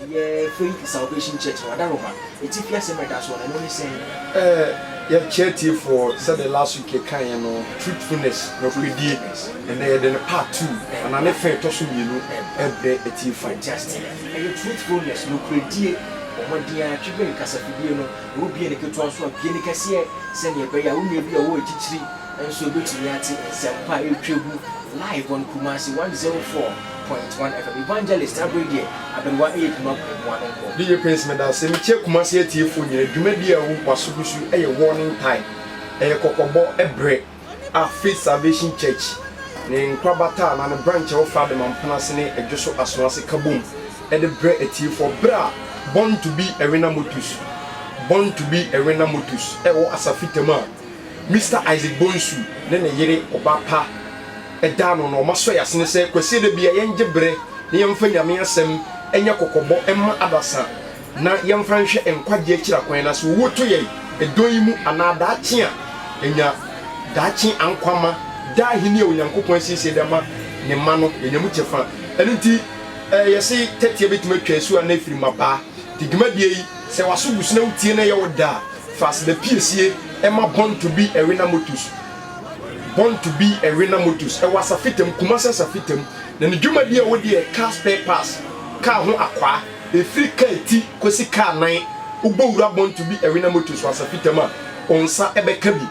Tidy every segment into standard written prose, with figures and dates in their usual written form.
Faith Salvation Church Wadaroma. It's if you are saying that's what I'm only saying. Yeah, charity for said the last week kind of truthfulness, no greedy, and then part 2, and I never to show you every fantastic. And truthfulness, no greedy. When the children Casafiano will be in a good transfer of Guinecasia, send your bay, will be a word teaching, and so good to reality and Sampaio Tribu live on Kumasi 104.1 FM Evangelist every day. I've been 1 month and 1 encore. Do you praise me that same check Kumasi for you? Do media was a warning time, a cocobo, a break, a Faith Salvation Church, named Krabata and a branch of Father Mampanasine, a Joshua Aswasi Kaboom, and the break a tea for bra. Born to be a Rena Motus, born to be a Rena Motus, Ewo Asafitema, Mr. Isaac Bonsu, then a yere Obapa, a dano no Masoya Sinese, Quasida be a young Jebre, the young Fenya Sem, and Yakobo, Emma Adasa, na young French and Quadia Quenas, who would to ye, a doimu another chia, and ya Dachi Anquama, die he knew Yanko Ponsi Sedama, Nemano, and Yamuchefa, and indeed, you see, 30 bit make a so and free my pa. The Gmadi, say was so snow tina yoda, fast the PCA, Emma born to be a Rena Motus. Born to be a Rena Motus. I was a fitum, Kumasa Safitum, then the Gmadi would be a car spare pass, car no aqua, a free K.T. Quasi car 9, Ubo born to be a Rena Motus was a fitama on Sa Ebekabi.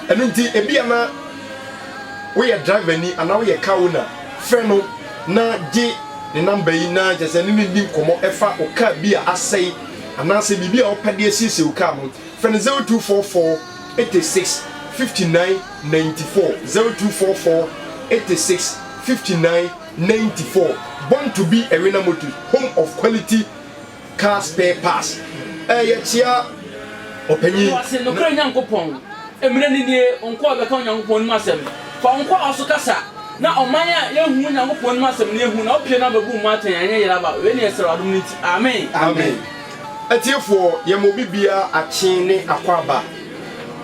And indeed, a Biana, we are driving and now we are Kauna, Feno, na J. The number na just an Indian como efa or cat beer as say, and I say be our PDC will come from 0244 86 59 94 0244 86 59 94. Born to be a Rena Motus, home of quality car spare pass. Chia opinion. I said no crying uncle Pong. A minute on call the Kong Pong Massam. For uncle also Casa. Now, on my young woman, I want master near who not piano boom Martin and Yaba, when you saw Amen. Amen. A tear for Yamobibia, a chine, aquaba.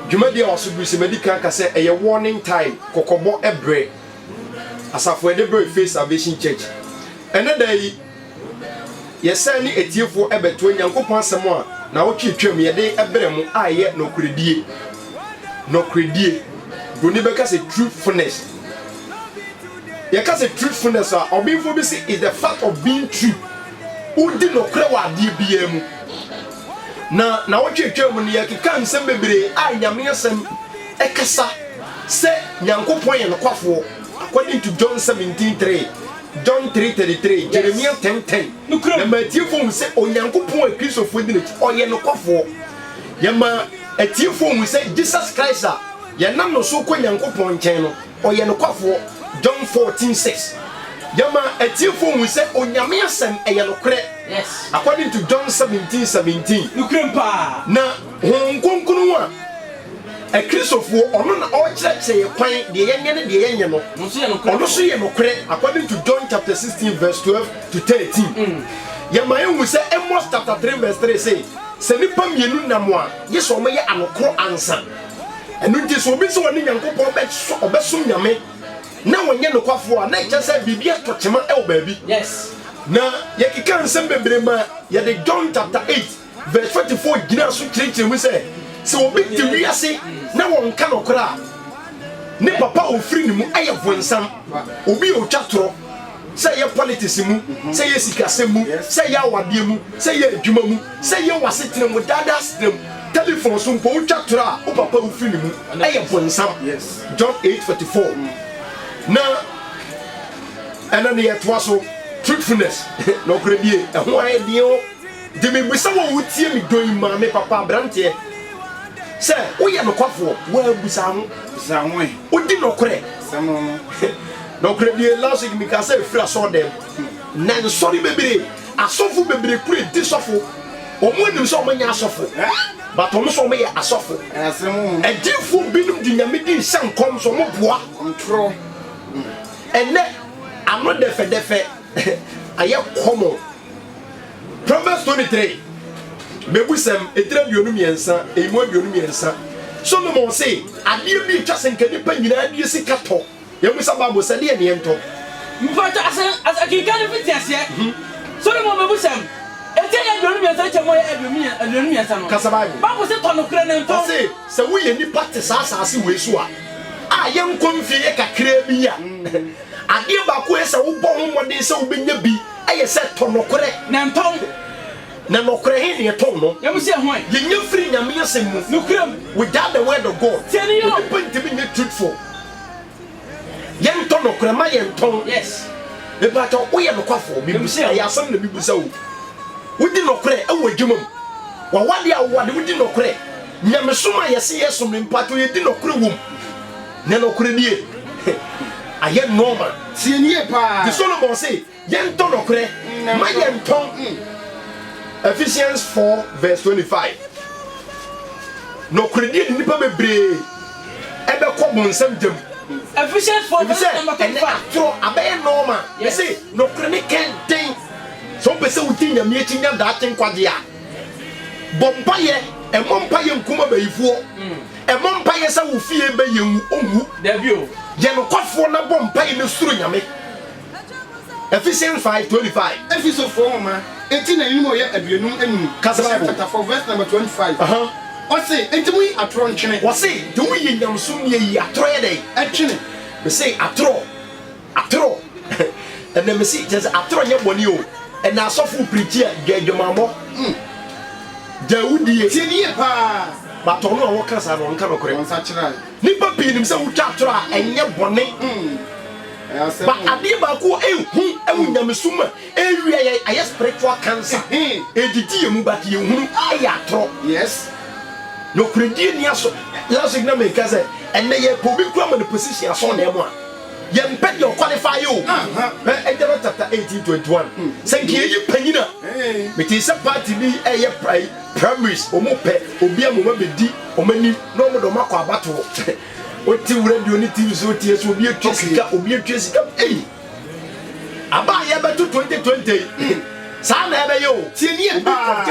Jumadia also be some medical cassette a warning time, Cocobo Ebre, as a for the bird Faith Salvation Church. Another day, yes, send a tear for a between young Copan Samoa. Now, keep me a day a beremo, I yet no credit. No credit. Bunibeka say truthfulness. Because the truthfulness or being for is the fact of being true. Who did not cry what DBM? Now, what you tell me, I can't send baby. I am here some Ekasa. Say, Yanko point and Quafo, according to John 17:3, John 3:33, Jeremiah 10:10. No crime, my tear phone say, oh, Yanko point, Chris of Windage, or Yano Quafo. Yama, a tear phone will say, Jesus Christ, Yanam no so quite Yanko point channel, or Yano Quafo. John 14:6. Yama a tearful we say on Yamiasem a yellow cre. Yes. According to John 17:17. You grandpa. Na Hong Kong a Christopher on all church say a pint the Yan no. According to John chapter 16 verse 12 to 13. Yama we say Amos chapter 3 verse 3 say Senipam Yenu Namwa, yes or may anokro answer. And it is obi so one yanko obeso nyame. Now when you look for na just say bibia to chema el baby. Yes. Na ye kika nsem bebrema ye the John chapter 8 verse 44 gina so kirikiri we say so obi ti wiase na won ka no kra ne papa ofiri ni mu aye vonsam obi o twatoro say ye politics mu say ye sikasem mu say ye awade mu say ye adwuma mu say ye wasetene mu dada stem telephone so mpo twatoro a o papa ofiri ni mu aye vonsam. Yes. John 8:44. Now, and then the so truthfulness, no credit, and why deal? They may be someone would see me doing my papa brandy. Sir, we are no coffee, well, be some way. What did not correct? No credit, last week, because I first saw them. Nan, sorry, baby, I saw for baby, pretty this awful. Or when you saw me, I suffer. But also me, I suffer. And therefore, being the meeting, some comes from a bois control. And then I'm not there for defe. I am common. Proverbs 23. Bebusem etra bionum yensa, emo bionum yensa. Solomon say, "Adi bi twase nkade pa nyina adi sikato." Yemusa babo sade ene ento. Mfata as a kikan fitiase. Solomon bebusem enti ya donu mi asa chemo ya donu mi asa no kasa Bible Bible say tono kra na nto say se wo ye nipa te sa asase we so a ye nkomfie ye kakra bi ya ade ba ko ese wo bo ho modin se wo benya bi aye se tono kra na nto na no kra he ne ton no ya musi ehwan ye nya free nyame asem mu no kra without the word of God tieni yo point be ne truthful ye nton no kra ma ye nton yes e ba to wo ye no kwafo bi bu se ya asem na bi bu se wo wodi no kra e wo adwuma mu wa wade a wade wodi no kra nyame soma ye se yeso me mpato ye di no kra wom ne no kra nie aye normal tieni pa the Solomon say ye nton no kra ma ye nton Ephesians 4 verse 25 no kra die nipa bebre e be ko bonsam jam Ephesians 4 verse number 25 atro abe normal you say no kra ne ken den so pese wuti nyame ekinya daten kwade a bompa ye e mompa ye nkuma bayifuo e mompa ye sa wo fie be ye owu Debio ye no kwafo na bompa ye ne suru nyame Ephesians 5:25 Ephesians 4 ma 18 na yimo ye aduenum anum Kasa Bible chapter 4 verse number 25 o say entimu atro ntwene wo say de wo ye nyamsum ye yi atro ye dai atwene me say atro and then me say just atro ye boni o and na sofu preach ya dwamamo Daudi tieni pa ba to no wo kasa no nka no kore onsa kira nipa pin nim say wo twa atro a enye bone ba ade ba ko ehu ewu nyamesuma ewie aye spiritual cancer edidi emu ba ye hunu aye atro yes no kredi ni aso last week na me ka say enne ye po bi kwa mo the position aso na emu a ye mpɛ de qualify you Exodus chapter 18:21 say ki yi panyina me ti say party bi eye primaries o mo pɛ obi amoma bedi o mani no mo do makɔ abato o ti radio ni TV so ti so obi atwa sika aba ye beto 2020 sa na ebe yo tieni pa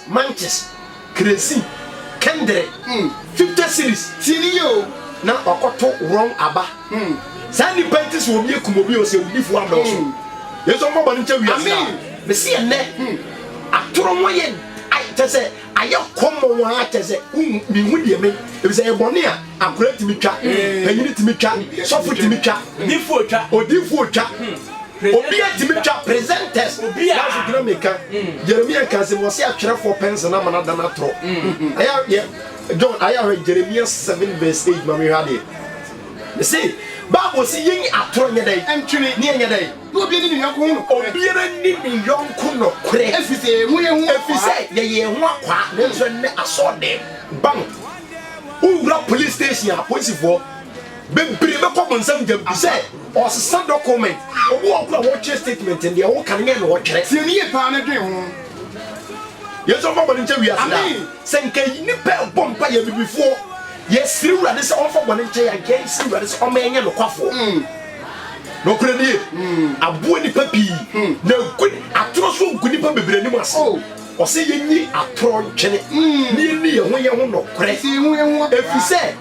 manches crazy kendre 50 series tieni yo na okoto wrong aba sa ni pentis wo bi ekumobi o se odi fu ado so yeso mo bani nche wi asa me se ene atoro mo ye ai tese aye komo wa tese mi hu de me e se e bone a akura timi twa panyini timi twa sofu timi twa odifu otwa obi atimi twa presenters obi a so gina meka Jeremiah kan se mo se atwere for pens na mana dana tro aya ye John aya Jeremiah 7 verse 8 mami hade see Bible see yin atoro nye dai entwene ne nye dai obi ni yonko no obi ra ni yonko no kure efise hu ye hu efise ye hu akwa ne so ne asode bang ura police station a police for bebre be ko bonsam jam bi say or some document obo okura watch statement and they all can get no watch tieni pa na dwen ho yeso mo bani nche wi asida senka ni pe bompa ye bibifo yes siri wurade se onfo bani nche ya gen siri wurade se o menye no kwafo no kure ni abo ni papi na gudi atoro so gudi pa bebre ni mu ase o se ye ni atoro nchene ni ye ho no kure si hu ye hu efise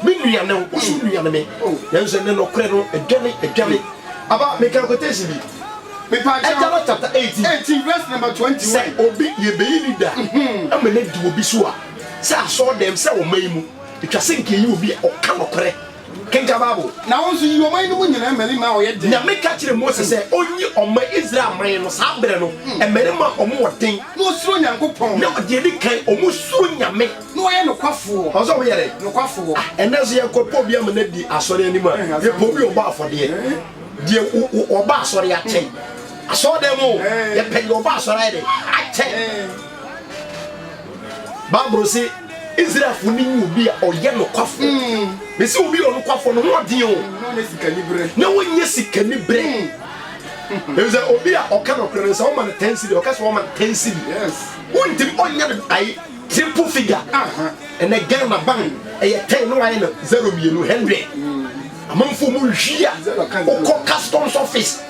mi nua na o su nua na me yenso ne no kure no edwane aba me kan quotation bi me pa Exodus chapter 18 verse number 21 say obi ye be ni da amene di obi so a say aso dem say o mayimu etwa se nke yi obi o ka no kure kenka Bible na won so yi o man no nyina meri ma o ye de na me ka kire Moses say onyi oma Israel man no sa bre no emere ma omo woden no suro nyankopon na de di kan omo suro nyame no ye no kwafo o so we yere no kwafo enazo ye kopo bi amana di asore ani ma ye po bi oba afode die oba asore ya chen asode mo ye pe oba asore de a chen Bible say Israel funi mu bi o ye no kwafo me se obi o no kwafo no ho din o no ne sika libre na wonye sika ni bre e say obi a o ka no kre say o man 10 cedi o ka so o man 10 cedi yes untim onya ai triple figure and again na bang e 10 no ai no 0 mienu 100 amanfo mu hwia o ko customs office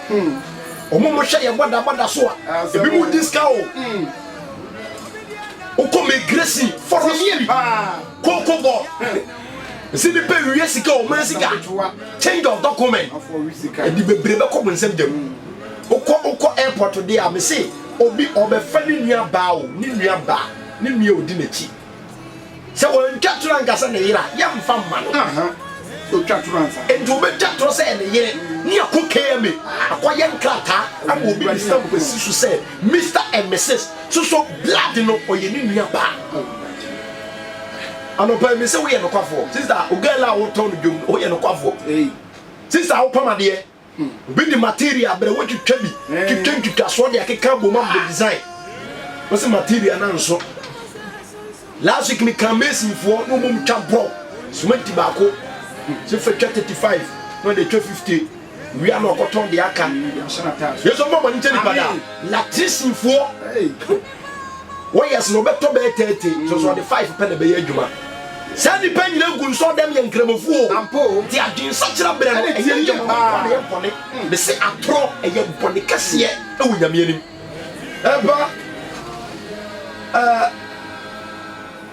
o mo hwe ye boda so a ebi mu discount o ko migrasi forest koko go si ni pe wiye sika o man sika change of document e di bebre be ko nsem dem Oko airport there me say obi obefa ni nua ba o ni nua ba ni nua odi na chi se wo ntwatoro nkasa na yira ya mfa mma no o twatoro ansa ento be twatoro se na yire ni akoka me akoye nkrata abo obi bi stamp ko sisu se Mr and Mrs so blood no oye ni nua ba anopa me se we ye no kwafo sister ogala wo ton dwom o ye no kwafo sister wo pamade be the material but what you tell me twitwa so de akeka boma the design what's material na nso last week me can mason for no mum champo sumenti bako so for 35 no dey 50 we are not cotton the aka yes o mama nche ni pada latricine for why yes no better be 30 so the 5 pen be adwuma Sandy Penny gun saw them young cremofu. Ampo, they are doing such a brand. They say a tro a young Bonicassia. Oh, Yamian.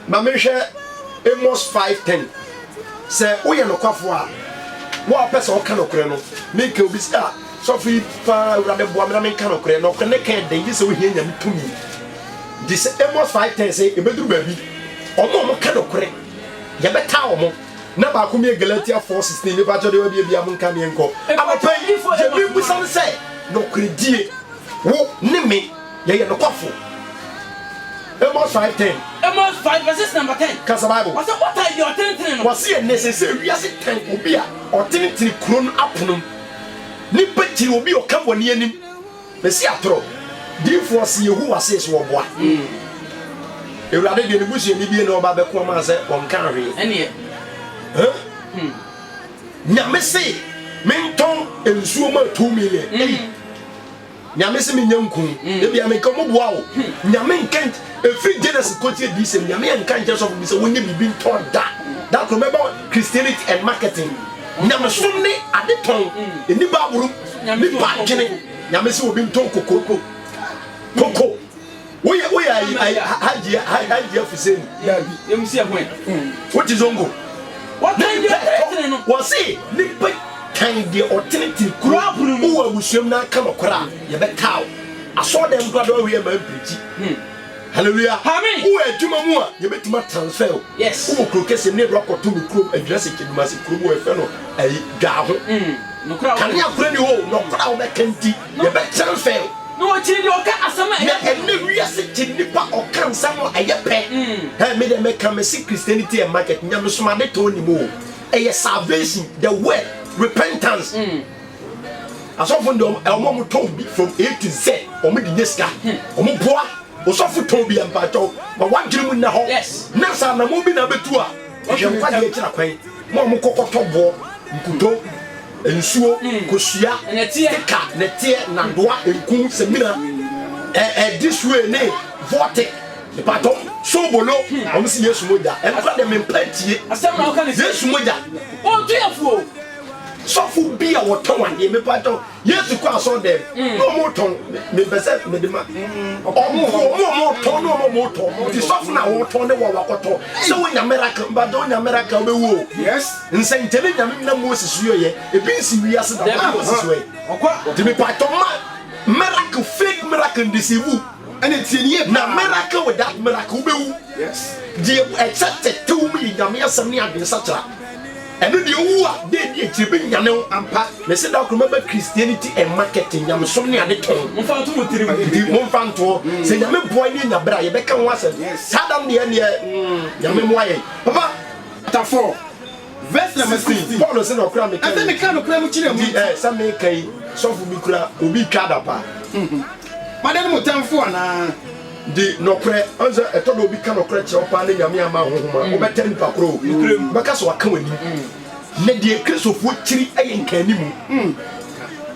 Mamisha Amos 5:10. Say, we are no coffee. What person can of creno? Make you be star. Sophie, rather woman can of creno. Can they can't they use we hear them to me? This Amos 5:10 say, a bedroom baby. Or no can of creno. Ya beta omo na ba ko me Galatia 4:16 ne ba jode wa bia mun kan yenko amapa je bi busan say no kredie wo ne me ye no kwafo Amos 5:10 Amos 5 verse number 10 Kasa Bible what are your 10 no wase necessary wiase 10 obi a otentini kron aponom ni peti obi o ka woni anim be si atro di force yehu wase so oboa Ewurade de nebusie ni bie na oba be ko ma se on kan hwe ene nyame se menton ensuo ma 2 million nyame se me nyankun e bia me kan mo boa wo nyame nkan efri Genesis kotie di se nyame nkan je so bi se wonye bibi nton da ko remember Christianity and marketing nyame so ne ade ton eni ba buru ni ba gene nyame se obi nton kokoko we haji afiseni you see a point what is ongo what are you no was say ni pe kan the alternative crop who abusuam na ka makora ye betaw aso dem brado we ma preach hallelujah amen who adwuma mu a ye betima transfer yes who krokese ne rock to me krom address keduma se krom we fe no ayi dwa ho no kra kan ya kra ni ho no kra wo be kanti ye be transfer no chiri oka asama na enne wiase chinipa okan samo ayepe me dem make me see Christianity and market nyam so ma de to ni mo salvation the word repentance asofo ndom omo to bi from A to Z omo di nyeska omo boa osofo to bi ampa to ma wadwiri mu na ho na sa na mo bi na betu a hwe kwa de kira kwan mo kokoto bo nkuto ensuo kosua tika netie na doa enku semina this way ne vortic the pato sobolo am si Yesu moja e kwa de mempantie asem na oka ne Yesu moja o tu yafuo sofu bia woton ade me pato Yesu kwa so dem no mo ton me bese me de ma mo ton no mo ton ti sofu na wo ton de wo wakoto se wo nya miracle ba do nya miracle be wo yes nse ntele nya me na Moses yoye e bi nsi wiase da Moses we okwa ti me pato miracle fake miracle deceive and it's in here na miracle with that miracle be wo yes the except to me nya me asem ni adwen sacha eno de wu a de tibe nyane ampa me se da ko meba Christianity and marketing nyame som ne ade ton mo fa to mo tiri mo fa nto se nyame boy ni nya bra ye beka ho asem sadam de ne nyame mo aye papa chapter 4 verse number 16 Paul se no kra me ase me kan no kra mu kire mu sa me kai so fu mi kra obi twa da pa madam mo tamfo ana di nokre onza eto do bi ka nokre che opa ne nyame ama hohoma wo beta nipa kro beka so aka wani ne die kristofo kiri aye nkani mu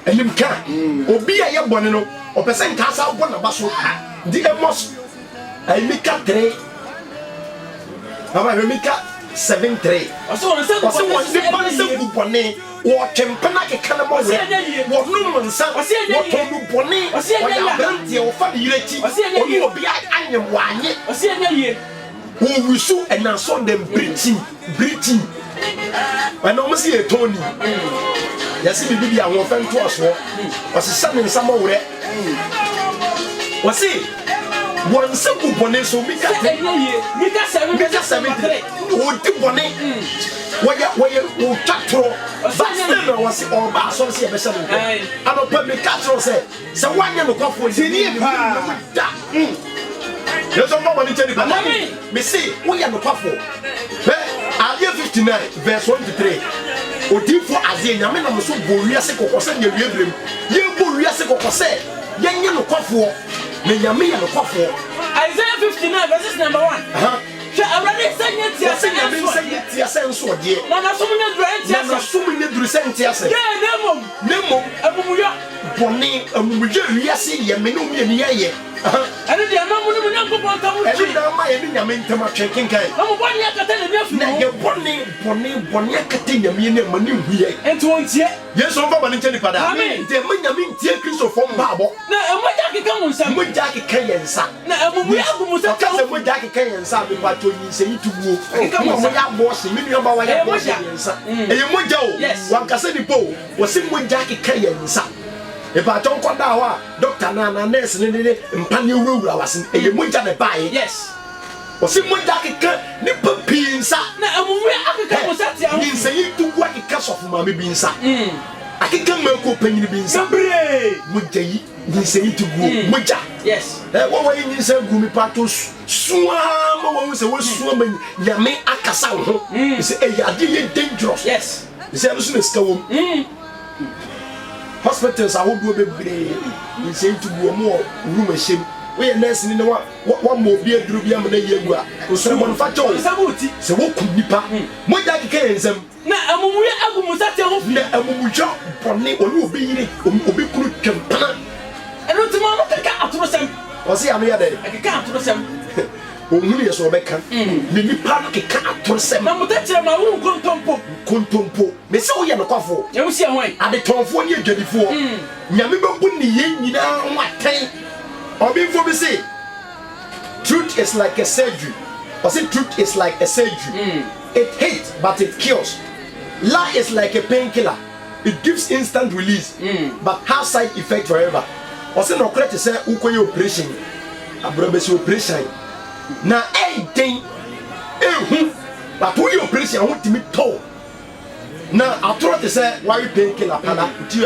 enim ka obi a ye bone no o pese nka sa bo na baso di Amos ay mika 3 aba mika 7:3 aso on se ko se pa se ku bone wo tempana ke kana mo wo no nsa wo to no bone wo ya brantie wo fa yire chi oni obi anyem wanye o se nya ye wo wisu and so them preaching and almost here Tony yɛsi bibi bi a wɔn fɛn to asoɔ ɔsesa ne nsa mɔwurɛ wɔsi wɔn nsa gu bɔne so mika 70 wɔdi bɔne wɔyɛ wɔtwa toro basile na wɔsi ɔba asɔn si ɛbɛhyɛ no nkɔ anɔpɛ mika toro sɛ wɔanyɛ no kɔfo tinie paa da yɛsɔ mbɔ bɔne kyɛ nipa mesi woyɛ no kɔfo bɛ Isaiah 59 verse 1 to 3 odifo azie nyame na so bo wiase kokose nya wiebrem ye bo wiase kokose yenye no kwafo na nyame ye no kwafo Isaiah 59 verse number 1 hwe awrade sanye tiase nyame sanye tiase nso de na na so munya duru tiase na so munya duru sanye tiase ye nemom amumuya boni amumuya wiase ye me no mu ye ye ene de amamu no munya nkopon tamu chi ene na ma ye ni nyame ntama twenkenkan na mo boni akata na biafu na ye boni akata nyame ne mani huye ento ontie yeso mfa bani nche nipa da de nyame ntie Kristo fo mbabo na emoja keka mo nsam moja keka yensa na amumuya agumusa ka se moja keka yensa be pa to yin se yituwo keka mo ya boss mi nua ba wa ya boss yensa eye moja o wan kase ni po wo se moja keka yensa e ba ton ko da wa doctor na nurse ne mpane wurawura wasen eye moja ne bae yes wo se moja keka ni papinsa na amumuya akeka mo satia ho yin se yituwo akeka sofu ma me binsa akeka mako panyini binsa bre moja yi yin se yituwo moja yes wo wa yin se gumi pato suama wo se wo suama nyame akasa ho se ade ye dangerous yes se no so na ska wo hospitals ahodo bebre yin se yituwo mo room ahyem we nurse ni wa mo bi aduru bi am na yegu a osere mo fa cho sabuti se wo kun nipa mo ja keke ensem na amumuya agumusa te ho na amumuja bone oni obi yire obi kuru twempana eno tuma no keka atorosem o se ame ya de keka atorosem ohun ye so beka ni nipa no keka atorosem na mutakire ma wo kontompo me se wo ye no kwafo ye wo sia hwan ade tonfo ni adwadifo nyame bebu ni ye nyina ho aten obi fo bi say truth is like a surgery or say truth is like a surgery it hits but it kills lie is like a painkiller it gives instant release but has side effect forever or say no correct say ukoye operation abrobe say operation na anything but we operation won timi to na atoro te say why painkiller pala ti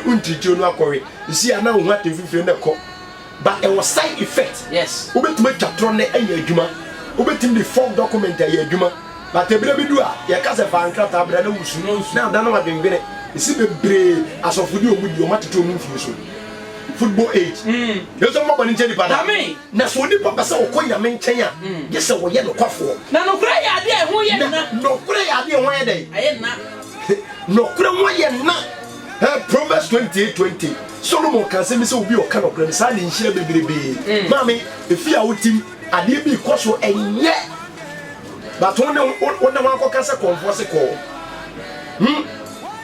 untiji onu akore isi ana ohun atefifire na ko but it was side effect yes obetuma twatro na anya adwuma obetim the form document aya adwuma but ebire bi du a ye ka se fa nkrata abira na wusu na da na wadwengbene isi bebre asofodi omudi o mateto mu mfie so football age yeso mo bani ncheni pada na so ni papa se okonya me nchen a ye se wo ye no kwafo na no kura ya de ho ye na no kura ya de ho ye dey aye na no kura ho ye na Proverbs 28:20 Solomon can say me say obi o kan okran sa ni nhire bebrebe mami efi a wotim ade bi koso enye but one wan ko kan say konfo se ko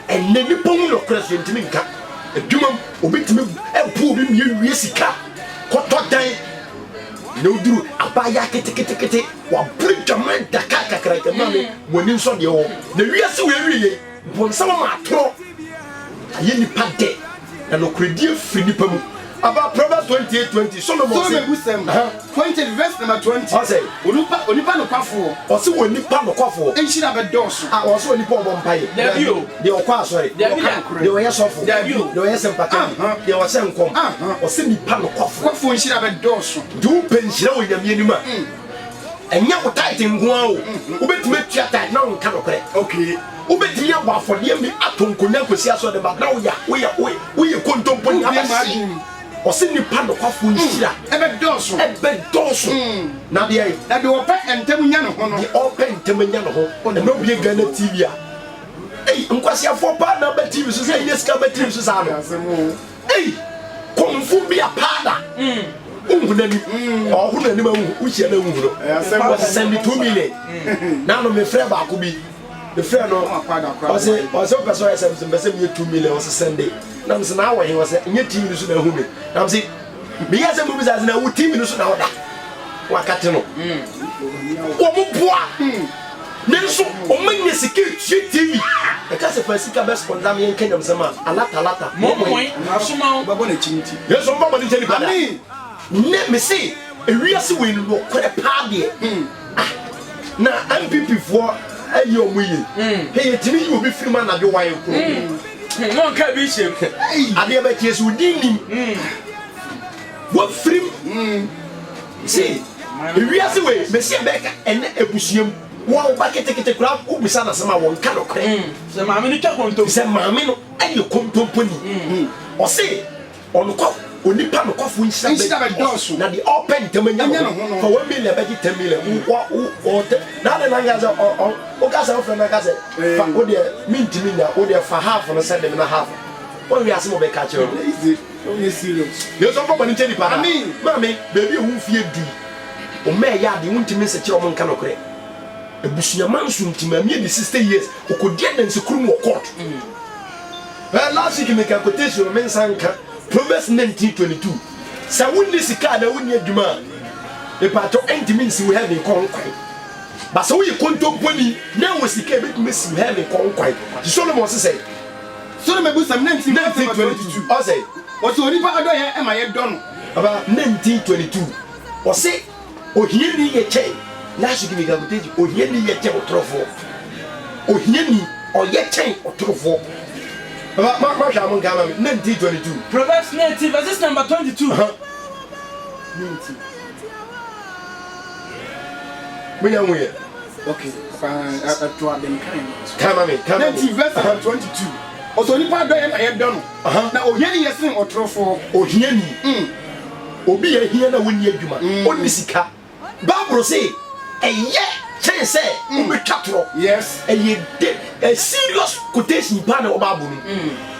enne ni pon no kras yentimi nka adwuma obi timi ebu obi mi wie sika koto dan na oduru abaya ketekete wa bridgeman dakakakra ke mami woni nso de wo na wiase we wiye bonsama ma atoro aye nipa de na no kredie firi nipa mu about Proverbs 28:20 Solomon say 20 verse number 20 I say onipa no kwafo o se wonipa no kwafo enhira be doso o se wonipa obon pai de o kwa sorry de o yesofo de o yesempaka de o senkom o se nipa no kwafo enhira be doso du penhira wo nyame anima enya wo tight nkoa o obetime tua tight na nka no kre okay obetime abo afode mi atonkonya kwesi aso de ba na wo ye kontompo ni abasi o se nipa no kwafo nhira ebe doso na de na de opa entem nya no ho no de opa entem nya no ho na obi Ghana TV a nkwasi afo pa na ba TV so say yes ka ba TV so sa no konfu bi apada unhunani ohunani ma uhia na unhuro send 2 million na no me frɛ ba ko bi the friend no was person say me 2 million was send it na me say na awo he was nye team ni so na hu me na me say me ya say me say na wo team ni so na oda wakate no wo mo boa ne so o manye sika TV e ka se fa sika be sponsor me kenyam sama alata mo asoma babo na chinti yeso mba bani jeni bada amen ne me se ewiase we no kore pa de na MPP for ayo muye he yetimi yi obi firima na de wan ko no ka bi shem ade ba tie so dinim wo firim see ewiase we me se be ka ene ebusuam wo ba kete kura ubisa na sama won ka no kore se maame ni twa konto se maame no ayo kontomponi o se onko onipa no kofo nhira be dosu na the open temanya for 1 million be 10 million wo na na ngaza o ka sa ofra na ka se fa o de mintimi na o de fa half no send them na half o wi ase mo be ka che o easy o serious yo so for ncheni pa amen mami baby hu fie du o me ya de wuntimi se che o mo nka no kore ebusuaman so ntima mi de 60 years o ko dia na nsekuru mo court last week me ka quotation men sanka Proverbs 19:22. Sa wunni sika na wunni adwuma. E pato entimin si we have in konkwai. Ba so we kontomponi na wo sika e betumi si we have in konkwai. Solomon say Solomon bu sam 19:22. O say o so onipa ado ye e ma ye do no. Aba 19:22. O say ohieni ye chen. Last week me ka quotation ohieni ye chen otrofo. Ohieni o ye chen otrofo. Ma 19:22. Proverbs 19 verse number 22. 90. We are here. Okay. To them kind. Come on, 19 verse 22. O so nipa do e ye do no. Na ohiani yesin otrofo. Ohiani. Obi ye hia na woni adwuma. Oni sika. Bible say eye chen say ubetwatro. Yes. A serious quotation pa na oba bunu.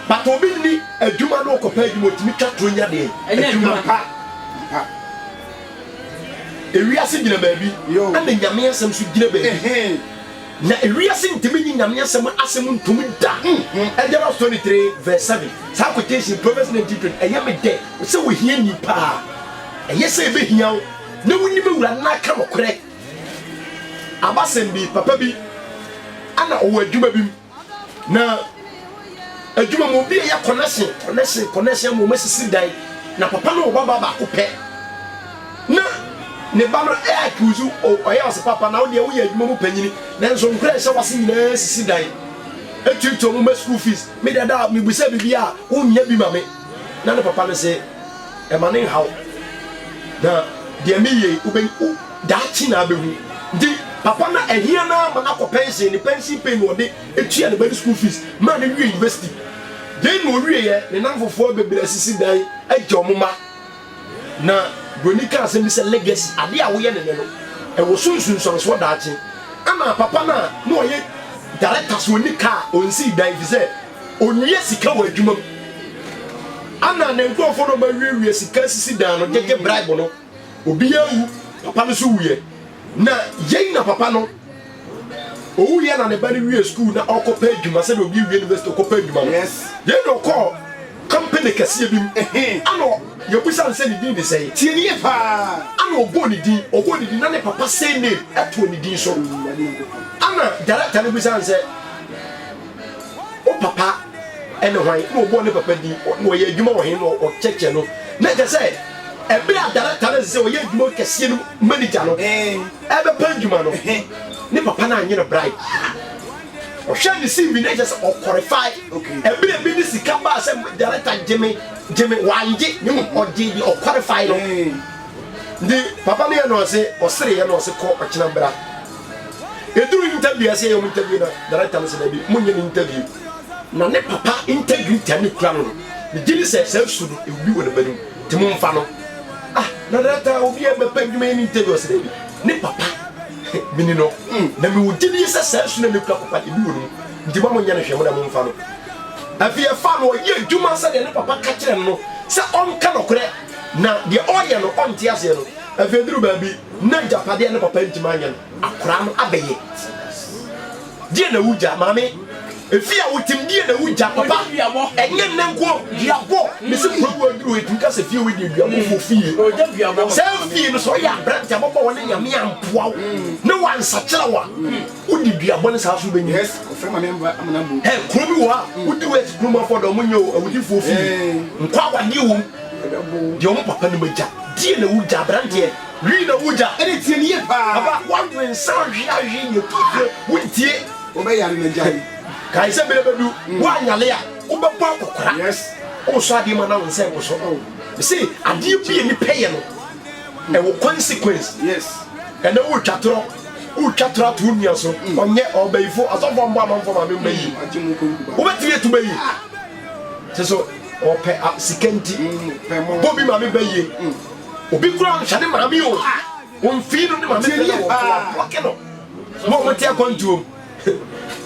But obi ni adwuma no okopa adwuma timi twatro nya de. Adwuma pa. Ewiase gina baabi. Ana nyame asem so gina baabi. Na ewiase ntimi ni nyame asem ntumi da. Exodus 23 verse 7. Sa quotation Proverbs 19:20. Eye me de. Se wo hia ni pa. Eye se be hia wo. Na woni be wura na ka nokore. Abasem bi papa bi ana owo adwuma bi na adwuma mo bi ya connection mo masisi dai na papa no baba ba ko pe na ne ba no akuzu o ya se papa na wo de wo ya adwuma mo panyini na nso nkra se wase nyina sisi dai etuto mo school fees me dada me busa bibia wo nya bi ma me na ne papa no se e ma ne hawo na de me ye wo ben da chi na behu ndi papa na ehia na ma na ko pension ni pension pay no de etua ne body school fees ma na wi university den no wi ye ne nan fofo bebere sisi dan ajomma na bonika asem bi se legacy ade a wo ye ne no e wo sunsun so da achi ama papa na no ye director so ni car on si dan fi se onwie sika wa adwuma ana ne nkofo no ba wi sika sisi dan no gege bribe no obi yawu papa no so wuye na yei na papa no owu ye na ne bari wi school na okopa adwuma se do bi wi university okopa adwuma yes ye do call company kase bi ano ye busa nse ni din de say tie ni pa ano obo ni din na ne papa say name eto ni din so ana director ne busa nse o papa ene hwan no obo ne papa din no ye adwuma wo hin no o cheche no na je say ebe director ne say o ye adwuma kase no manager no ebe pandwuma no ne papa na anyi no bribe o hwe ni CV na just o qualify ebe bi ni sika ba say director Jimmy wanje ni mo oje bi o qualify no ndi papa ne no say o sere ye no say ko o kina bra eduru interview say yo interview na director say bi mo nye interview na ne papa integrity ani kura no ni gili say su no e bi wona badu ti mo mfa no na director obi e be pandwuma ni interview say bi ne papa mini no na mi wo gili say su na ne kura papa e bi wona ndi ba mo nya na hwe mo da mo mfa no afia fa no ye adwuma say de ne papa ka kire no say on ka no kure na de oye no on ti ase no afia duru ba bi na japade ne papa ntima anya no akora no abeye die na wuja mame efia wotim die na wuja papa enye nne nko diabo me se pro wa duru etu ka se fie we di diabo fo fie o ja diabo se fie no so ya brand ababa wona nyame ampoa ne wansakira wa wodi duabɔ ne saa so benyi yes ofre ma memba amana bu he krobi wa wodi wet kroma for do munyo awudi fo fi nkwa wade wo de o papa ne magya die na wuja brand ye wi na wuja ene tie ne ye pa aba wan san hwia ye tutu wontie obeyare na jai kai se bele bedu wa nyale a wobɛbɔ akokora yes o so ade ma na won se wo so see ade bi ni peye no e wo consequence yes and then wo twatro to nua so onye obayifo asofo mbo amanfo ma memba yi wo betire to bayi so ope sikanti bobi ma memba yi obi kura nhade ma mi o won fi no ne ma memba wo okay no mo mo tia kontuom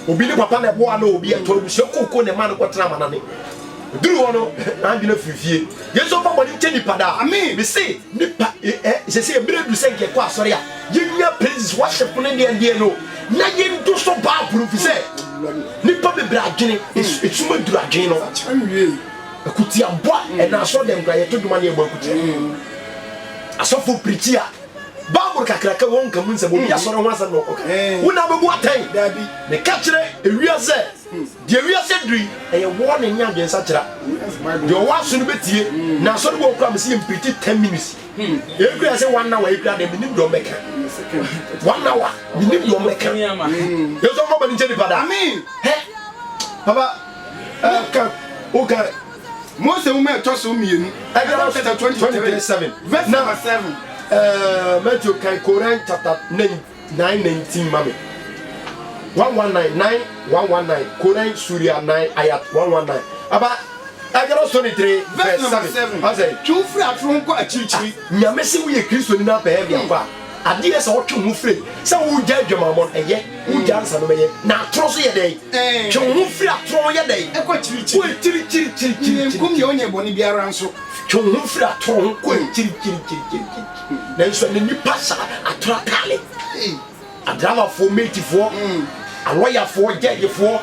obi ni papa na bo ana obi eto obi sekoko ne ma no kotra ma na ne duru wono na bi na fifie yeso pa body nche nipa da amen me say nipa se say ebere du se nke kwa asori a yenya praises worship ne de no na yendu so ba proof say nipa be bra adwene esuma duru adwene no anwie akuti aboa e na so dem gra yeto duma ne egba akuti asofo preachia Bible kakraka won kamu nse bo bia soro ho asa no oka wona bebu atan dabi ne ka kire ewiase de ewiase dri eye wo ne nya dwen sa kira de o waso no betie na so bo okra me se mpiti 10 minutes ekura se 1 hour ekura de minim do meka 1 hour minim do meka yeso mo bani chedi pada amen he baba ka oka Mose mu me to so mienu Exodus 27 verse number 7 Matthew can Quran chapter 9:19 mami 119 Quran Surah 9 ayat 119 aba Exodus 23 verse verse 7 I say twufri atron ko achirichiri nyame se wo ye Kristo ni na ba bia kwa ade ye se wo twe ho fre se wo gya adwamamon eye wo gya ansa no beye na atro so ye dai twe ho fre atro ye dai e ko chirichiri wo chiri nkum ye onye boni biara nso twe ho fre atro ho ko chiri na nso ne ni pasa atro kale adrama fo mate fo aloya fo judge fo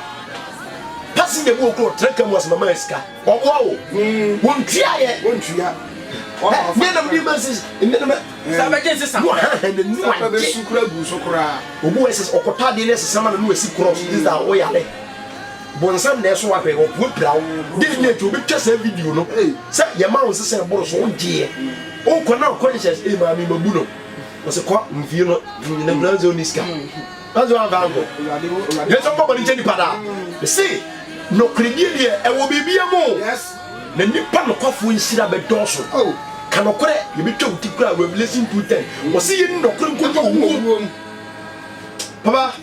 passing the book or trek was mama eska o wo won tua me na me message me na me sabaje se sam ne ni wa be sukura gu sokora obu ese okota de ne sesama na no esi cross this are o yale bonsam na so wa pe o prawo de ne to be twasa video no say ye ma won sese boro so onje o ko na conscious e ma mi mabu no o se ko mfie no ne blanzo niska azo avango yeso ko bani cheni pada see no kredi e wo bibia mo yes na nipa no kwafo nsira be doso kanokore ye bi twam tikura Revelation 2:10 o se ye ndokore nkojo wo papa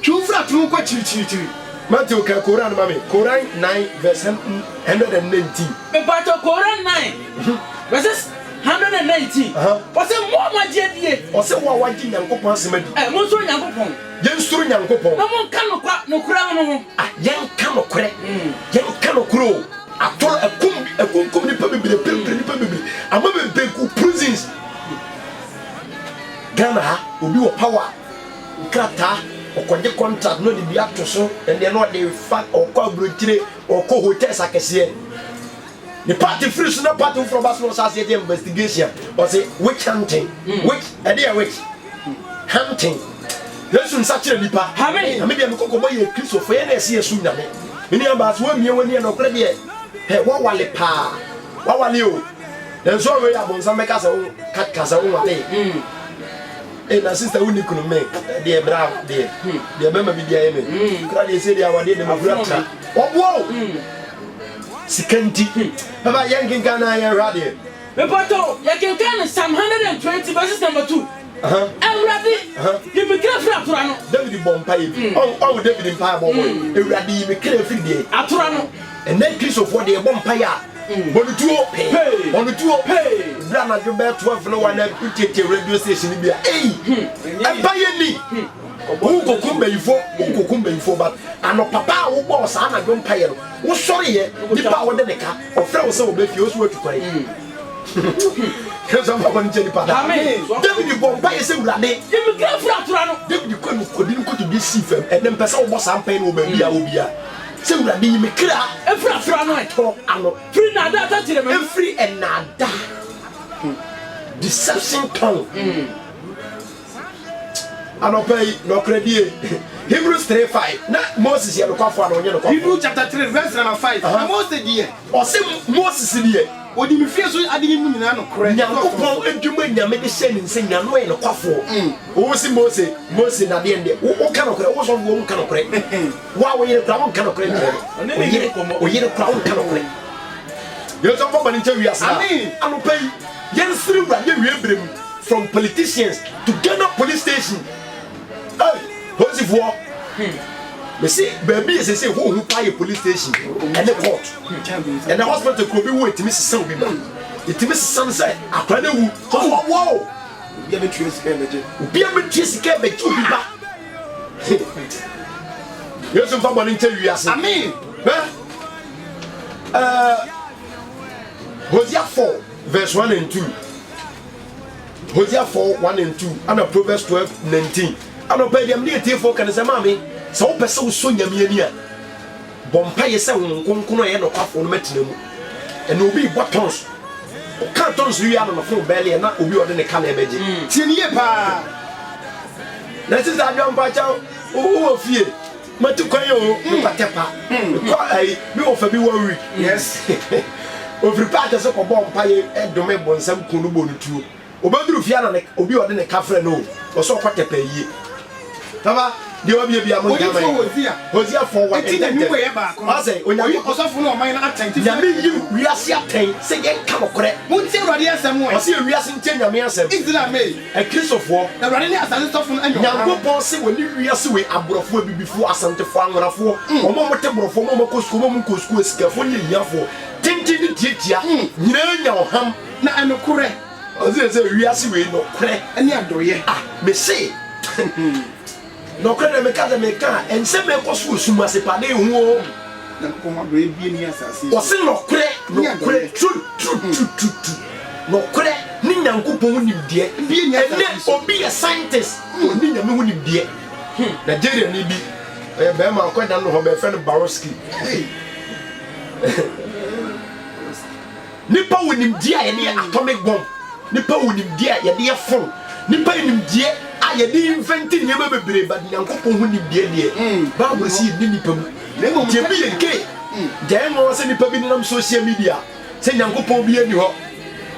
twufri atron ko chirichiri Matthew ka Quran mami Quran 9 verse 119 Epato Quran 9 verses 119 o se mo ma je die o se wo awaji nyankopon asemadi mo so nyankopon ye nsuru nyankopon na mo kan no kura no ho yen kan okro atoro akum ni pa bibire ni pa bibire ama be ku prisons Ghana obi wo power krata okonje contract no de bi atoso and they no dey fact okwa brotire okọ hotels akese the party free so na party from Basel Society investigation or say witch hunting witch hunting yesu nsakire nipa ame dia me kokobo ye Kristo fo ye na ese yesu nyame meni amba so amie wani na okra de he wa wale pa wa wale o den so we abonsa meka sa wo kasa wo wale na sister uni kuno me de bra de bema bi dia yeme kra de se dia wade de mafura tra obo sikanti baba yankin kana ya radio me poto yankin kana Psalm 120 verses number 2 Ewurade yimi kira firi atura no David bompa yi o David mpa bombo Ewurade yimi kira firi de atura no ene Kristo fo de bompa ya bonutuo bra na jobe 12 no wana kutete radio station bia empa ye ni ukokumba ifo but ano papa wo boss ana jompa ye no wo sori ye nipa wo de neka ofra wo se wo be fi o so atukore Kesa mpa kwani cheni pada David bompa ye se Ewurade yimi kira firi atura no David ko no kodi ko to bi sifem ene mpesa wo boss ampa no ba bia obia se Ewurade yimi kira efra no to ano free na da ta tire me free and nada deception tongue. Anopay no credit. Hebrews 3:5. Na Moses ya lokwa fo na onye lokwa. Hebrews chapter 3 verse number 5. Na Moses die. O se Moses die. Odi mi fie so ade mu nyina no kore. Nyankopon edwuma nyame de hye ne nsenya no ye lokwa fo. O se Moses na de ende. O ka no kore, o so wo ka no kore. Wa wo yire kra wo ka no kore. O yire kra wo ka no kore. Yo so for bani nche asa. Amen. Anopay yen siri bra ye wie from politicians to Ghana police station. Hey, what's it for? Me see, baby, is say who pay police station and the court and the hospital could be waiting. Mrs. Selby, it is sunset. I can't do. Wow, you have a trace cabbage. Be a trace cabbage to be back. Here's some fun in tell you. I mean, Hosea 4, verse 1 and 2. Hosea 4, 1 and 2, and a Proverbs 12, 19. I don't pay them near tea for can say, Mammy, so person so yamia. Bompay is a woman, and off on metinum, and will be what tons. Cantons we are on the full belly and not will be on the calabash. Tinia pa. That is our young patch. Oh, fear. Matukayo, Patepa. No for be worried. Yes. Over patches of a bompay and domain on some kunubu too. Obadru fiana ne obi ode ne kafre no o so kwatepa yi taba de obi bia mo gama Hosea 4:1 eti na mi we ye ba ko ase onyawi osofo no oman na atenti na me yi wiase aten se ye ka bokore mo ti urade asem wo ose wiase ntie nyame asem Israel me e kristofo na urade ni asase sofo no anyo Nyankopon se woni wiase we aborofo abibifo asantefo anworafo omo mote borofo omo kosko omo kosko esikafo ni yiafo tintin ni tietia nyina nya oham na anokure Ose se wiase we no kre ani adoye me say no kre me ka ense me koso suma se pade hu o na ko ma do ebie ni asase ose no kre true no kre ni Nyankopon nim de ebie ni asase obi a scientist oni nyame hu nim de Nigeria ni bi be ma ko da no ho be friend Baroski nipa wonim de a ye atomic bomb nipa wonim die a ye de fon nipa wonim die a ye de invent nyema bebre ba Nyankopon hu nim die de Bible si ni nipa mu je bi ye ke je no se nipa bi nam social media se Nyankopon bi ani ho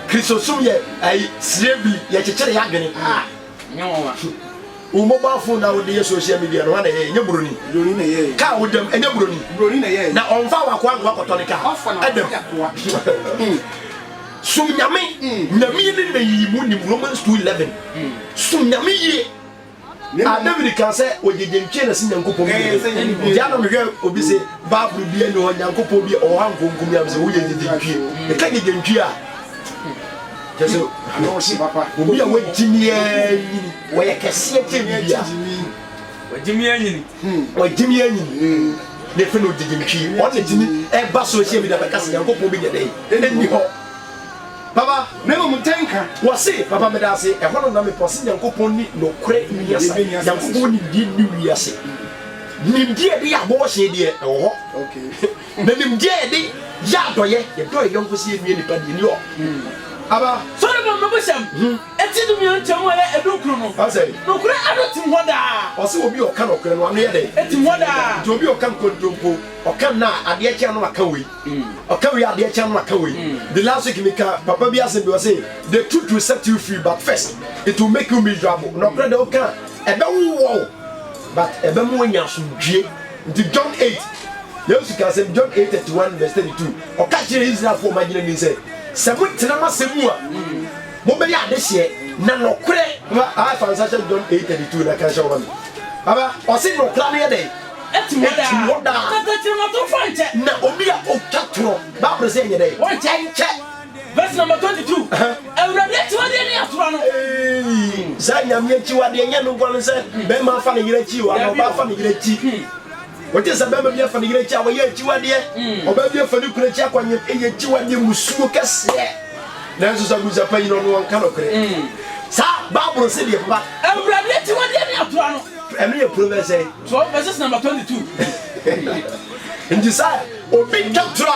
Christosum ye ai slavery ye chechere ya adwene nyawa o mobile phone na wo de social media no na ye nyaburoni na ye ka wo dem enyaburoni na ye na onfa wakwa ngwa kotonika adam sum nyame nyame ni na yi mu ni Romans 2:11 sum nyame yi David kan say ojejenche na sin Nyankopon ya no mehwe obi se Bible bi ani ho Nyankopon bi o han konkum ya se wo jejenche e ka jejenche a jesu no si papa obi a wo jimie nyini wo ye kese jimie wo jimie nyini ne fe no jejenche o ne jimi e ba social media be ka se Nyankopon bi nyede eni ho Papa, never mutenka. Was it, Papa Medasi, a one of them was Nyankopon no credit me as Nyankopon did new years. Nim dear, the abortion, dear. Oh, okay. Nim dear, the Yadoye, the boy young to see me anybody in York. Aba, sorry, Mamma Sam. And tell me on Tamwa and Lucrono. I say, no, I don't think what I also be your canoe one day. It's what I to be your campo or come now at the channel Makawi. Or carry out the channel Makawi. The last week, Papa Biasin was saying, the truth will set you free, but first, it will make you miserable. No credit, okay. A don't wall, but a bemonia should the John 8. Yes, you can say John 8:31, verse 32. Or catch his love for my generation say. Seven Tinama Semua. Mobile this year, Nano Cre. I found such a John 8:32 like I show one. Baba, or say no clammy day. It's what I na obi a okatro Bible say nye dey one check verse number 22 Ewurade ti wade ni atoro no za nyame chi wade nye no gwan say be ma fa ne yire chi wa no ba fa ne yire chi wote say be ma bi fa ne yire chi a wo ye chi wade oba bi fa ne kura chi akwanye ye chi wade musuo kese na nso sa guza pa yino no kan okre sa Bible say dey papa Ewurade ti wade ni atoro no enu ye Proverbs say 12 verse number 22 Ndisa obi katro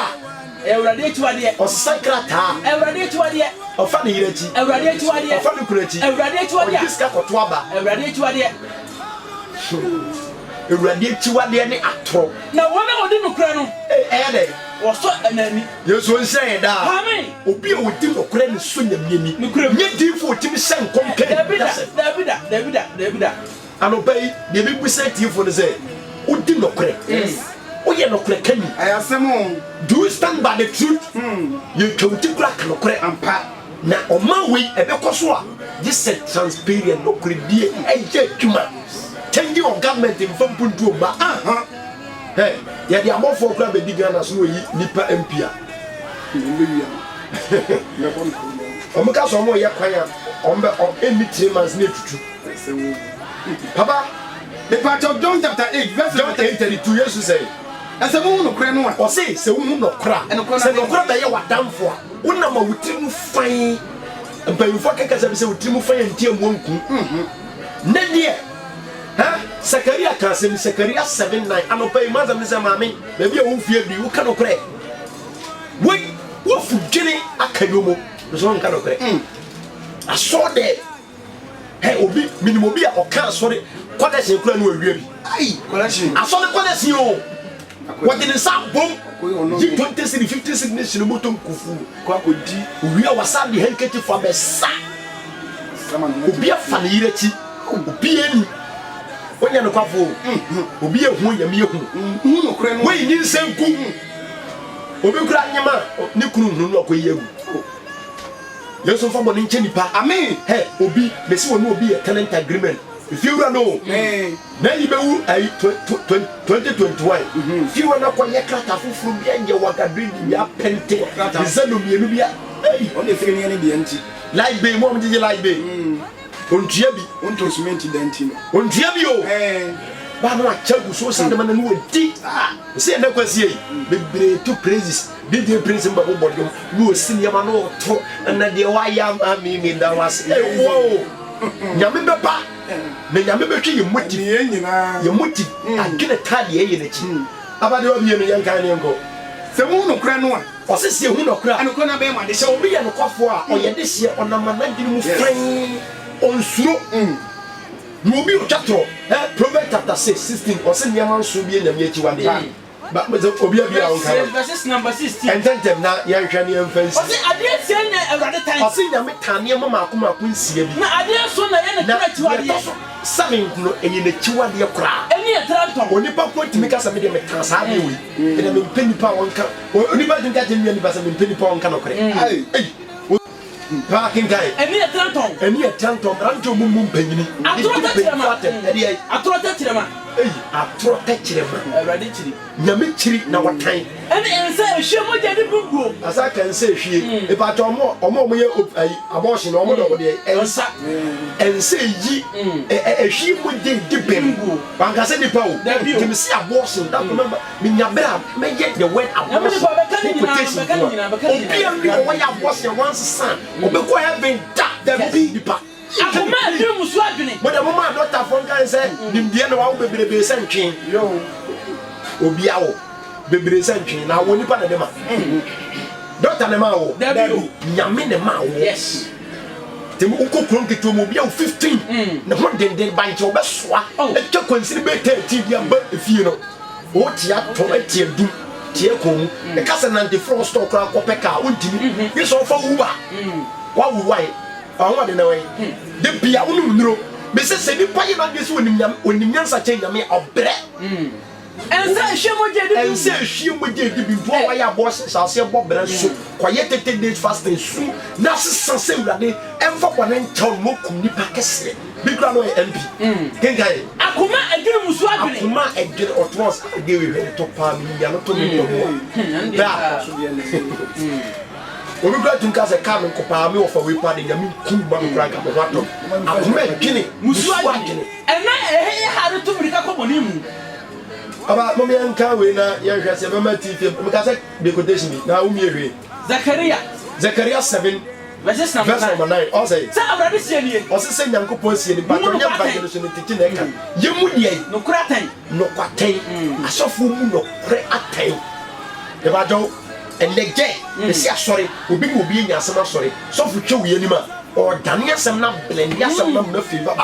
Ewurade chiwade. Osakra ta. Ewurade chiwade. Ofa ne yire chi. Ewurade chiwade. Ofa ne kura chi. Ewurade chiwade. Diska koto aba. Ewurade chiwade. Ewurade chiwade ne atro. Na wona odi nokura no. Ede. Woso anani. Yesu nsɛ da. Amen. Obi a wodi nokura ne so nyamiani. Nye difo otimi sɛ nkom kan. Davida. Anopai de bi busa tifo ne sɛ wodi nokura. Oye nokura kani. Ayasemo. Do you stand by the truth? You twuti kura nokura ampa. Na ɔma wei ɛbɛkɔ so a this is transparent nokura die ɛyɛ adwuma. Changing of government in Fampuntu ba. Hey, ya di amofo kura be di Ghana so yi nipa MP a. Omuka so mo ye kwan a ombe emi 3 months na tutu. Papa, the part of John chapter 8 verse 8:32 Jesus say, "Asemu no kra no a." O say se wu no kra. Se no kra be ye wadamfo a. Wona ma wutiri mu fan. Mpanyufo keka se wutiri mu fan ntie mu nku. Ne die Sakaria Kasim, Sakaria 7:9. I don't pay Mazam Mami. Maybe a wolf here, you cannot cry. Wait, what for Jenny Akayomo? The one cannot cry. I saw that. Hey, Obi, Minimobia or can't sorry. What I say, Clan will really. I saw the Quadasio. What did the sound boom? 20 50 signation Mutum Kufu. Kwakudi. We are Wasabi handkerchief for the sack. Be a funny, be any. When you're not Obi a who you mean, when you send Kum, Obi Grandma, Nikun, no, you. You're so far in Chenipa. I mean, hey, Obi, this will not be a talent agreement. If you don't know, then you will 2021. If you are not quite a from behind your work, I bring you a pente, the son of Yubia. Hey, only feeling any empty. Like Bay, Mom, did you like Bay? Untiabi, Untosmenti Dentino. Untiabio, Baba Chabu, so sad man and would tea. Say, no question, be two praises. Did you praise him, but you senior man or two, and that the why I mean that was whoa. Yamimba, may Yamimba, you mutti, you mutti, and get a tidy in it. About the young guy go. Semuno Cranoa, or says you no cry, and Kona Bema, they shall be a cough or yet this year on a man, friend. On suro no be chatro Proverbs chapter 6:16 or send your man should be in the mechi but obi bia on kan verse number 16 and then na yan hwane yan fancy o say ade say na awrade time o say na metane mama akoma akonsia bi na ade so na ye na chiwade samin no enye na chiwade kra eni e tranton onipa ko timi ka sa me de metan sa de wi e na me penipa wonka onipa dinka je me nipa sa me penipa wonka no kre Parking guy. Eni a tranton, rancho mum penny. Atro Tetrema. Atro Tetrema. Radically. Yamichi, now what time? And say, she would get a as I can say, she, if I told more or more abortion or more over there, and say, ye, she would dip him. Banka said the power, that you see abortion. That remember, Minyabra may get the word abortion. Why abortion once a son, or before having that be the part. But the woman not a phone can say, Indiana will be the same king. Yo, Obiao. Baby century now when you put them up. Doctor Nemao, Yamine Mao, yes. The Muko Krunki to Mobile 15. The one day by your best swat. Oh, it took consider TV, but if you know what you have to let you do, Tiacum, the cousin and the front store crack or Pekka, Unti, it's all for Uba. What would why? I want to know. The Pia Unu, Mrs. Semi Payman, this when the Yansa change me of bread. And say she would get to be why our boss shall say Bob Branson, quiet 10 days fasting soon. Nassus Sanse Rade, and for one and town Mokum Nipakes, Big Rano MP. Kengai, Akuma again was Akuma again or twas I gave you a top palm, Yanoto. When we got to Casa Carmen Copami of a weapon, Yamin Kumba Crack of the Rato. Akuma Guinea, Muswagin, and I had to bring up on him. About Mommy and Kawina, young TV, because I decoration now. Zachariah 7, verse number 9. Also, say, Uncle Posy, but your evangelist teaching. You would no cratain, no quatain, a soft woman, no cray at time. The Bajo, and the gay the see sorry obi will be in your summer sorry so for show you anima or Daniel some na blend ya some na favor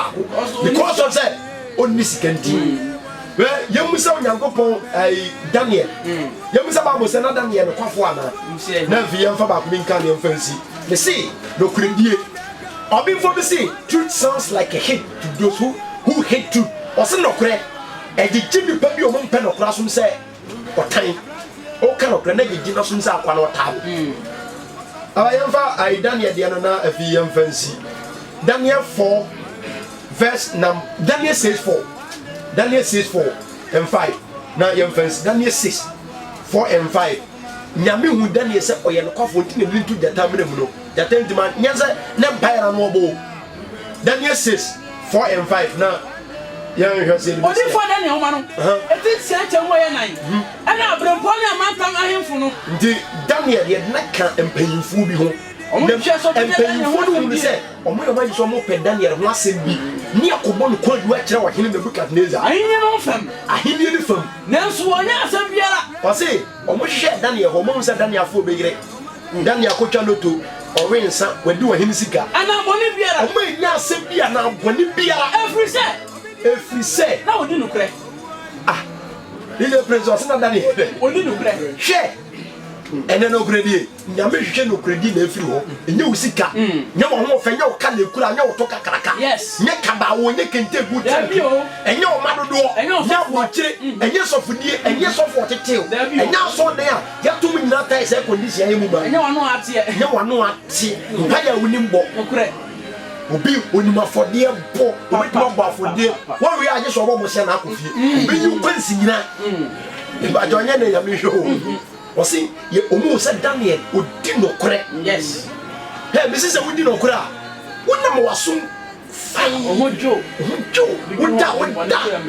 because of that only second team well yemusa onyankopon Daniel yemusa Bible say na Daniel no kwafo ana na fi yemfa ba ko binka ne mfansi me see no kuredie obi for me see truth sounds like a hit to those who hate truth or say no kure e di jibi pa bi o mo mpe no kura so say otan o kan okra na gigi na so say akwa na otabo yemfa Daniel de no na afi yemfansi Daniel 4 verse Daniel says 4 Daniel 6:4 and 5 na yemfansi Daniel 6:4 and 5 nyame hu Daniel say oye no kwafo nti na lintu jata mremu no jata ntima nyanza na bayra no obo Daniel 6:4 and 5 na yan hwe say odi for Daniel o ma no eti sia chenwo ye nan ana abrempo ne amantam ahemfu no nti Daniel ye na ka empanyinfu bi ho empanyinfu no hu say omo yo ma yiso mo pe Daniel ho asem bi ni akobo no kwadu a kire wa hene Nebukadnezar ahini no fam ahini ni fam nanso wonya asem biara o say omo hwe Daniel ho mo say Daniel afo be yire Daniel akotwa loto owensa wadi wa hene sika ana boni biara omo nya asem bia na boni biara every say na odi no kre ile president na Daniel odi no kre hwe ene no kredi nyame hwe no kredi na afiri ho enye usika nya wo ho fe nya wo ka na ekura nya wo to kakraka nya kaba wo nya kente good enye o madodo nya wo kire enye sofudie enye sofo tetew enye so de a ya tum nyina tai se condition ya mu ba enye wano ate nya wano ate pa ya woni mbo okure obi onima fodie bo obi to bo afodie wo wi aje so bo mo se na akofie obi yu kwansi nyina ba jonye na ya mi hwe o si ye omu se Daniel odi no kore yes he me se odi no kore a wona mo waso fine omojo wota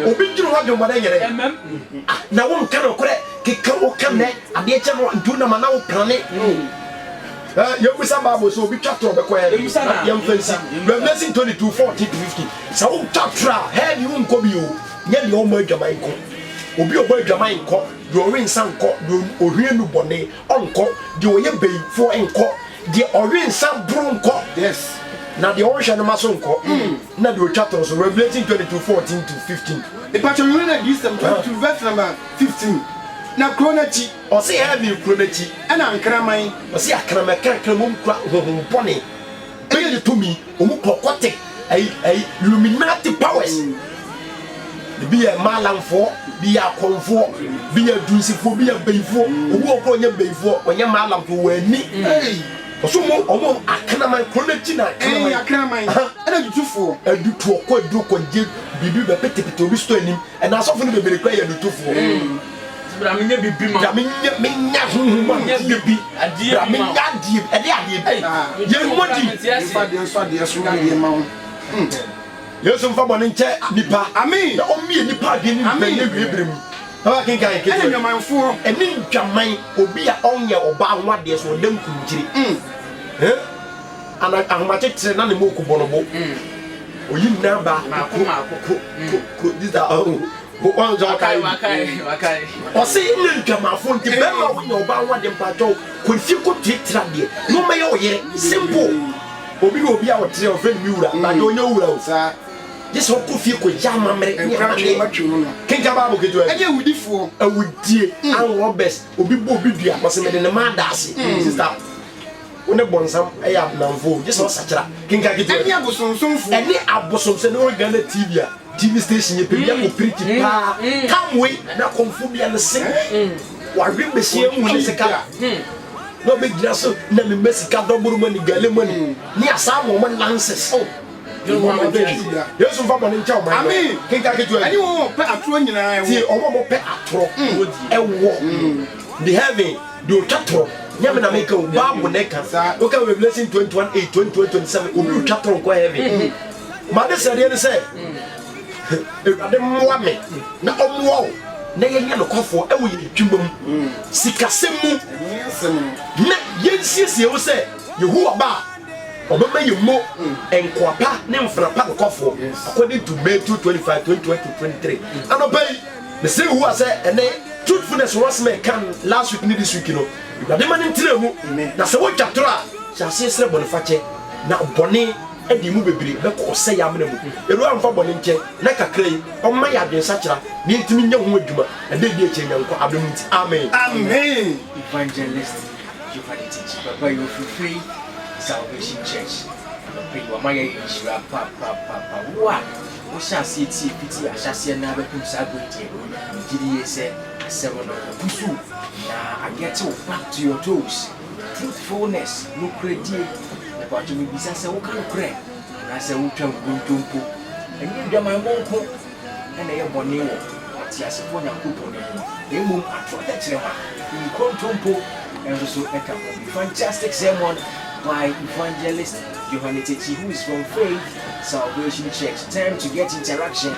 obi jiro wa jomba na yere na won ka no kore ke ka o ka ne ade che no ndu na ma na wo plane ye busa Bible so obi twatro be ko ya yem fancy Revelation 22:14-15 sa wo twatra he ni won ko bi o nya ni o mo adwaman ko obi obo adwaman ko do orensa nko do ohwienu bone onko de oye beifo enko de orensa bro nko yes na de ohwe no maso nko na de otwato so Revelation 22:14-15 the patch you read this 22 verse number 15 na kronachi o se heavy kronachi ana ankraman o se akrama kakramum kwa hohom bone be de to me omu kokote ai Illuminati powers bi ya malamfo bi ya konfo bi ya dunsifo bi ya beifo obu okro nya beifo onye malamfo wani osumo omo akanaman kronachi na akanaman ana dutufo adutu okọ eduko je bibi be petepete obi sto anim e na asofo no bebere kwa ya dutufo bra menya bibi ma bra menya huhuma bibi bra menya die e de ade ye modi fa de so ade so na ye ma Yesu mfa bone nche nipa amen na omie nipa de ni nipa ne webrem aba kinkan ke ene nyamanfo eni ntwaman obi a onye oba nwade so dem kunjiri ana ahmache tire na ne moku bonobo oyi na ba ko dida bo on zo kai o se ni ntwamafo nti be ma wo oba nwade mpacho ko fi ko tira de no me yo yere simple obi a wo tire o friend mi wura ba de onye wura o sa This one could feel quite jam, American. King Kababo, and you would differ a wood dear and robbers, or be Bobia, was made in a man dassy. Sister, when a bonsam, I have no vote, just on such a King Kababo, and I was some and the Abosom and Oregon TV station, you pay pretty come wait, now conform and the sing. Why bring the same when it's a car? No big dress, never messy cat, double money, galley money, near some woman lances. Oh. Yes, from Papa and Chow, I mean, can't I get you anyone pet a 20 and see or pet a tro and walk. The heaven, do chatro, Yamana make a bomb when they can say, look at Revelation 21:8, 22:27, will chatro quite heavy. Mother said, say, I don't want me, not on wall. Nay, no coffee, and we jumbo. Sikasemu, yes, you say, you who about. Obama you mo enkwapa ne mfrapa nkofo according to May 2:25 2023 and obey the say who say and truthfulness was me can last week this week you know awurade ma ne ntena mu na sɛ wotwa toro a hyɛ aseɛ srɛ bɔnefakyɛ na bɔne ɛde mu bebree bɛkɔ ɔsɛ yɛ amena mu ɛwura mfa bɔne nkyɛn na kakra yi ɔmma yɛ adwensakyera ne ntumi nyɛ ho adwuma ɛdɛ di akyɛ nyankɔ adom nti amen Amen. Evangelist Giovanni Teach, Papa, you're free Salvation Church. Pray you are my Ishra, Papa. What shall see pity? I shall see another Pusabuti. GDA said, 7 of the Pusu. Now I get you back to your toes. Truthfulness, no credit. But you will be said, what kind of credit? And I said, what can go to and you my won't and I am one new one. Tias upon a coupon. They move at Rotterdam. In Control and also a fantastic sermon by Evangelist Giovanni Techi, who is from Faith Salvation Church. Time to get interaction.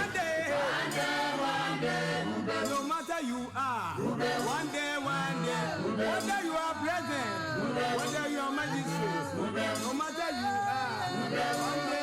No matter you are, one day, whether you are present, whether you are magistrate, no matter you are, one day.